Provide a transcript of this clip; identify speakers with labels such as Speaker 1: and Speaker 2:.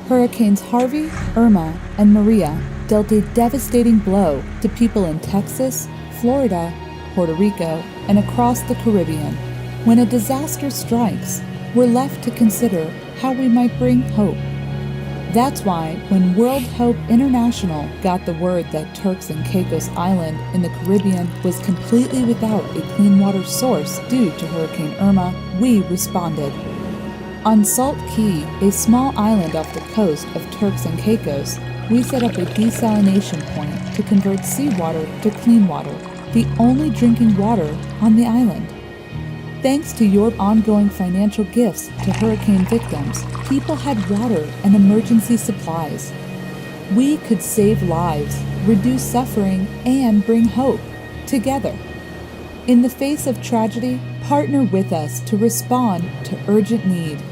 Speaker 1: Hurricanes Harvey, Irma, and Maria dealt a devastating blow to people in Texas, Florida, Puerto Rico, and across the Caribbean. When a disaster strikes, we're left to consider how we might bring hope. That's why when World Hope International got the word that Turks and Caicos Island in the Caribbean was completely without a clean water source due to Hurricane Irma, we responded. On Salt Cay, a small island off the coast of Turks and Caicos, we set up a desalination point to convert seawater to clean water, the only drinking water on the island. Thanks to your ongoing financial gifts to hurricane victims, people had water and emergency supplies. We could save lives, reduce suffering, and bring hope together. In the face of tragedy, partner with us to respond to urgent need.